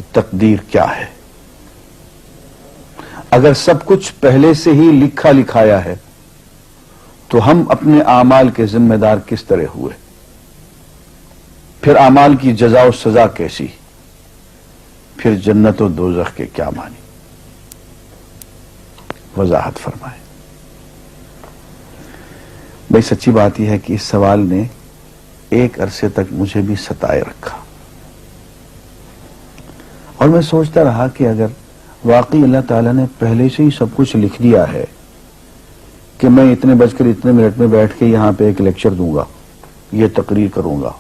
کہ تقدیر کیا ہے؟ اگر سب کچھ پہلے سے ہی لکھا لکھایا ہے تو ہم اپنے اعمال کے ذمہ دار کس طرح ہوئے؟ پھر اعمال کی جزا و سزا کیسی؟ پھر جنت و دوزخ کے کیا معنی؟ وضاحت فرمائیں۔ بھئی سچی بات یہ ہے کہ اس سوال نے ایک عرصے تک مجھے بھی ستائے رکھا، اور میں سوچتا رہا کہ اگر واقعی اللہ تعالیٰ نے پہلے سے ہی سب کچھ لکھ دیا ہے کہ میں اتنے بج کر اتنے منٹ میں بیٹھ کے یہاں پہ ایک لیکچر دوں گا، یہ تقریر کروں گا،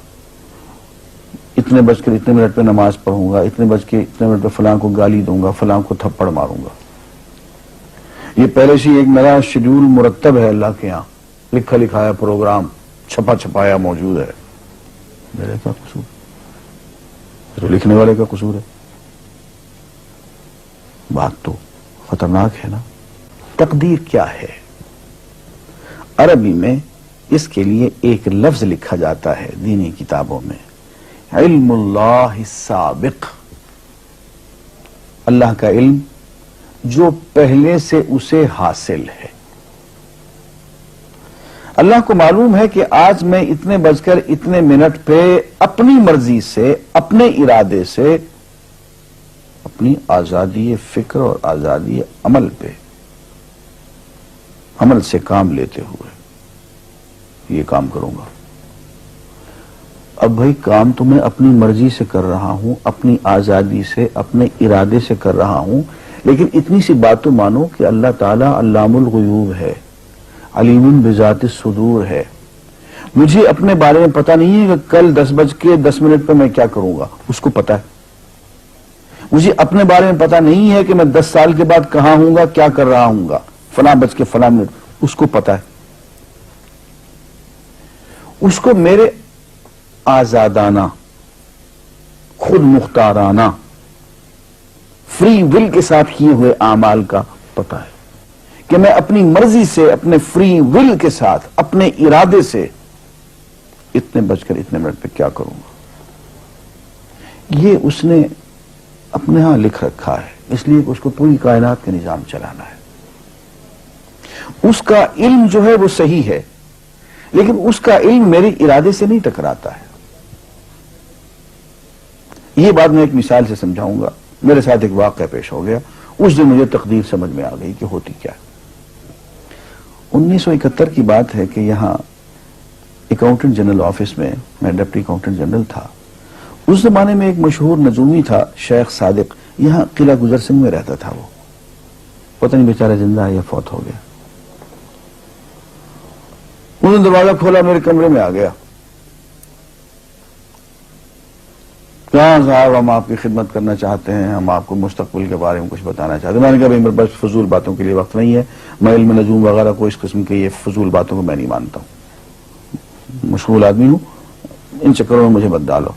اتنے بج کر اتنے منٹ پہ نماز پڑھوں گا، اتنے بج کے اتنے منٹ پہ فلاں کو گالی دوں گا، فلاں کو تھپڑ ماروں گا، یہ پہلے سے ایک میرا شیڈول مرتب ہے اللہ کے یہاں، لکھا لکھایا پروگرام چھپا چھپایا موجود ہے، میرے کیا قصور؟ تو لکھنے والے کا قصور ہے؟ بات تو خطرناک ہے نا۔ تقدیر کیا ہے؟ عربی میں اس کے لیے ایک لفظ لکھا جاتا ہے دینی کتابوں میں، علم اللہ السابق، اللہ کا علم جو پہلے سے اسے حاصل ہے۔ اللہ کو معلوم ہے کہ آج میں اتنے بج کر اتنے منٹ پہ اپنی مرضی سے، اپنے ارادے سے، اپنی آزادی فکر اور آزادی عمل پہ، عمل سے کام لیتے ہوئے یہ کام کروں گا۔ اب بھائی کام تو میں اپنی مرضی سے کر رہا ہوں، اپنی آزادی سے، اپنے ارادے سے کر رہا ہوں، لیکن اتنی سی بات تو مانو کہ اللہ تعالیٰ علام الغیوب ہے، علیم بذات الصدور ہے۔ مجھے اپنے بارے میں پتہ نہیں ہے کہ کل 10:10 پہ میں کیا کروں گا، اس کو پتہ ہے۔ مجھے اپنے بارے میں پتہ نہیں ہے کہ میں 10 سال کے بعد کہاں ہوں گا، کیا کر رہا ہوں گا، فلاں بج کے فلاں منٹ، اس کو پتہ ہے۔ اس کو میرے آزادانہ، خود مختارانہ، فری ول کے ساتھ کیے ہوئے اعمال کا پتہ ہے کہ میں اپنی مرضی سے، اپنے فری ول کے ساتھ، اپنے ارادے سے اتنے بج کر اتنے منٹ پہ کیا کروں گا۔ یہ اس نے اپنے ہاں لکھ رکھا ہے، اس لیے کہ اس کو پوری کائنات کا نظام چلانا ہے۔ اس کا علم جو ہے وہ صحیح ہے، لیکن اس کا علم میرے ارادے سے نہیں ٹکراتا ہے۔ یہ بات میں ایک مثال سے سمجھاؤں گا۔ میرے ساتھ ایک واقعہ پیش ہو گیا، اس دن مجھے تقدیر سمجھ میں آ گئی کہ ہوتی کیا ہے۔ 1971 کی بات ہے کہ یہاں اکاؤنٹنٹ جنرل آفس میں ڈپٹی اکاؤنٹنٹ جنرل تھا۔ اس زمانے میں ایک مشہور نجومی تھا شیخ صادق، یہاں قلعہ گزر سنگھ میں رہتا تھا۔ وہ پتہ نہیں بیچارہ زندہ ہے یا فوت ہو گیا۔ انہوں نے دروازہ کھولا، میرے کمرے میں آ گیا۔ کہاں صاحب ہم آپ کی خدمت کرنا چاہتے ہیں، ہم آپ کو مستقبل کے بارے میں کچھ بتانا چاہتے ہیں۔ میں نے کہا میرے پاس فضول باتوں کے لیے وقت نہیں ہے، میں علم نجوم وغیرہ کو، اس قسم کے یہ فضول باتوں کو میں نہیں مانتا ہوں، مشغول آدمی ہوں، ان چکروں میں مجھے مت ڈالو۔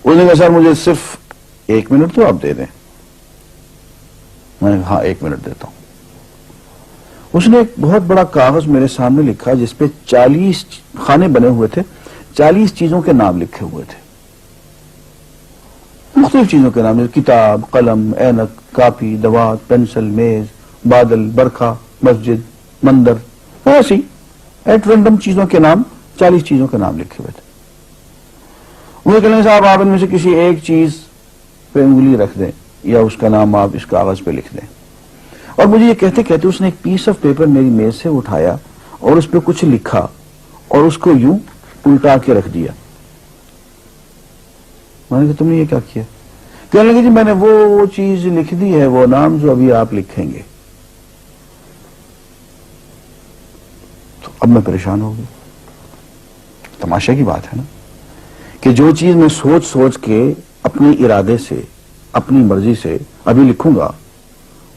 انہوں نے کہا سر مجھے صرف 1 منٹ تو آپ دے دیں۔ میں نے کہا ہاں 1 منٹ دیتا ہوں۔ اس نے ایک بہت بڑا کاغذ میرے سامنے لکھا جس پہ 40 خانے بنے ہوئے تھے، 40 چیزوں کے نام لکھے ہوئے تھے، مختلف چیزوں کے نام، کتاب، قلم، اینک، کاپی، دوات، پینسل، میز، بادل، برکھا، مسجد، مندر، ایسی ایٹ رینڈم چیزوں کے نام، 40 چیزوں کے نام لکھے ہوئے تھے۔ انہوں نے کہا صاحب آپ ان میں سے کسی ایک چیز پہ انگلی رکھ دیں یا اس کا نام آپ اس کاغذ پہ لکھ دیں۔ اور مجھے یہ کہتے کہتے اس نے ایک پیس آف پیپر میری میز سے اٹھایا اور اس پہ کچھ لکھا اور اس کو یوں الٹا کے رکھ دیا۔ میں نے کہا تم نے یہ کیا کیا؟ کہنے لگے جی میں نے وہ چیز لکھ دی ہے، وہ نام جو ابھی آپ لکھیں گے۔ تو اب میں پریشان ہو گیا۔ تماشا کی بات ہے نا کہ جو چیز میں سوچ سوچ کے اپنے ارادے سے، اپنی مرضی سے ابھی لکھوں گا،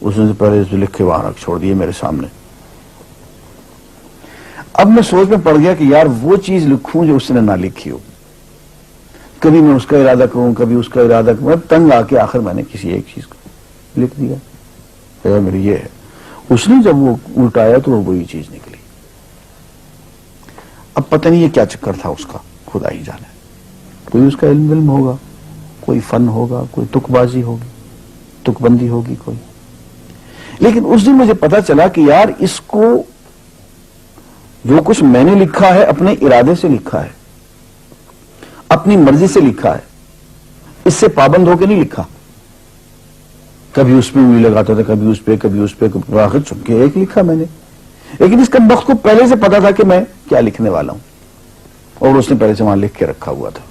اس نے پہلے جو لکھ کے وہاں رکھ چھوڑ دیے میرے سامنے۔ اب میں سوچ میں پڑ گیا کہ یار وہ چیز لکھوں جو اس نے نہ لکھی ہو، کبھی میں اس کا ارادہ کروں، کبھی اس کا ارادہ کروں، تنگ آ کے آخر میں نے کسی ایک چیز کو لکھ دیا، میری یہ ہے۔ اس نے جب وہ الٹایا تو وہ وہی چیز نکلی۔ اب پتہ نہیں یہ کیا چکر تھا اس کا، خدا ہی جانے۔ کوئی اس کا علم ہوگا، کوئی فن ہوگا، کوئی تک بازی ہوگی، تک بندی ہوگی کوئی. لیکن اس دن مجھے پتا چلا کہ یار اس کو جو کچھ میں نے لکھا ہے اپنے ارادے سے لکھا ہے, اپنی مرضی سے لکھا ہے, اس سے پابند ہو کے نہیں لکھا. کبھی اس پہ انگلی لگاتا تھا, کبھی اس پہ, کبھی اس پہ, آخر چن کے ایک لکھا میں نے. لیکن اس کمبخت کو پہلے سے پتا تھا کہ میں کیا لکھنے والا ہوں, اور اس نے پہلے سے وہاں لکھ کے رکھا ہوا تھا.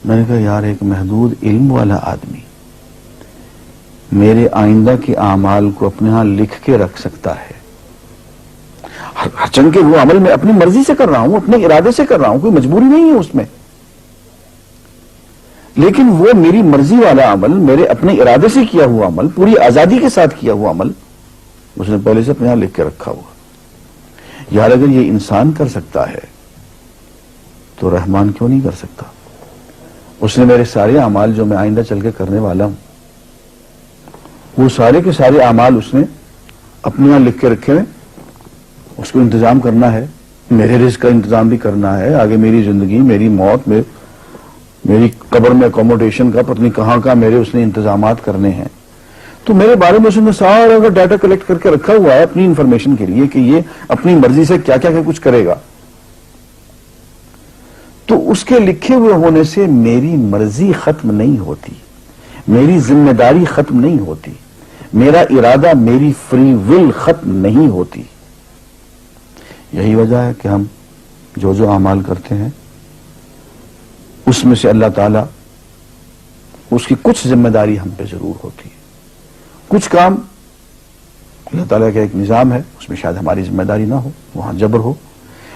میں نے کہا یار ایک محدود علم والا آدمی میرے آئندہ کے اعمال کو اپنے ہاں لکھ کے رکھ سکتا ہے, چن کے وہ عمل میں اپنی مرضی سے کر رہا ہوں, اپنے ارادے سے کر رہا ہوں, کوئی مجبوری نہیں ہے اس میں. لیکن وہ میری مرضی والا عمل, میرے اپنے ارادے سے کیا ہوا عمل, پوری آزادی کے ساتھ کیا ہوا عمل, اس نے پہلے سے اپنے یہاں لکھ کے رکھا ہوا. یار اگر یہ انسان کر سکتا ہے تو رحمان کیوں نہیں کر سکتا؟ اس نے میرے سارے اعمال جو میں آئندہ چل کے کرنے والا ہوں, وہ سارے کے سارے اعمال اس نے اپنے یہاں لکھ کے رکھے ہوئے. اس کو انتظام کرنا ہے, میرے رزق کا انتظام بھی کرنا ہے, آگے میری زندگی, میری موت, میری قبر میں اکوموڈیشن کا پتہ نہیں کہاں کا میرے اس نے انتظامات کرنے ہیں. تو میرے بارے میں اس نے سارا کا ڈیٹا کلیکٹ کر کے رکھا ہوا ہے اپنی انفارمیشن کے لیے کہ یہ اپنی مرضی سے کیا کیا کچھ کرے گا. تو اس کے لکھے ہوئے ہونے سے میری مرضی ختم نہیں ہوتی, میری ذمہ داری ختم نہیں ہوتی, میرا ارادہ, میری فری ول ختم نہیں ہوتی. یہی وجہ ہے کہ ہم جو اعمال کرتے ہیں اس میں سے اللہ تعالیٰ اس کی کچھ ذمہ داری ہم پہ ضرور ہوتی ہے. کچھ کام اللہ تعالیٰ کا ایک نظام ہے, اس میں شاید ہماری ذمہ داری نہ ہو, وہاں جبر ہو.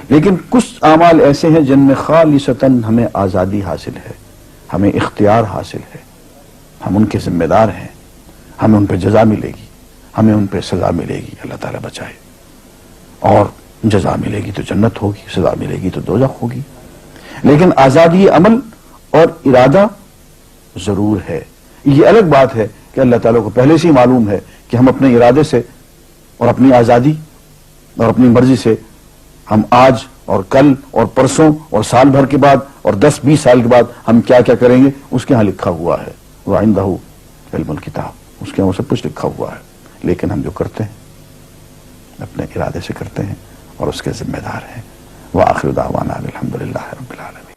لیکن کچھ اعمال ایسے ہیں جن میں خالصتاً ہمیں آزادی حاصل ہے, ہمیں اختیار حاصل ہے, ہم ان کے ذمہ دار ہیں, ہمیں ان پہ جزا ملے گی, ہمیں ان پہ سزا ملے گی, اللہ تعالیٰ بچائے. اور جزا ملے گی تو جنت ہوگی, سزا ملے گی تو دوزخ ہوگی. لیکن آزادی عمل اور ارادہ ضرور ہے. یہ الگ بات ہے کہ اللہ تعالیٰ کو پہلے سے ہی معلوم ہے کہ ہم اپنے ارادے سے اور اپنی آزادی اور اپنی مرضی سے ہم آج اور کل اور پرسوں اور سال بھر کے بعد اور 10-20 سال کے بعد ہم کیا کیا کریں گے, اس کے ہاں لکھا ہوا ہے. وَعِندَهُ عِلْمُ الْكِتَابِ, اس کے ہاں وہ سب کچھ لکھا ہوا ہے. لیکن ہم جو کرتے ہیں اپنے ارادے سے کرتے ہیں اور اس کے ذمہ دار ہیں. وآخر دعوانا الحمدللہ رب العالمین.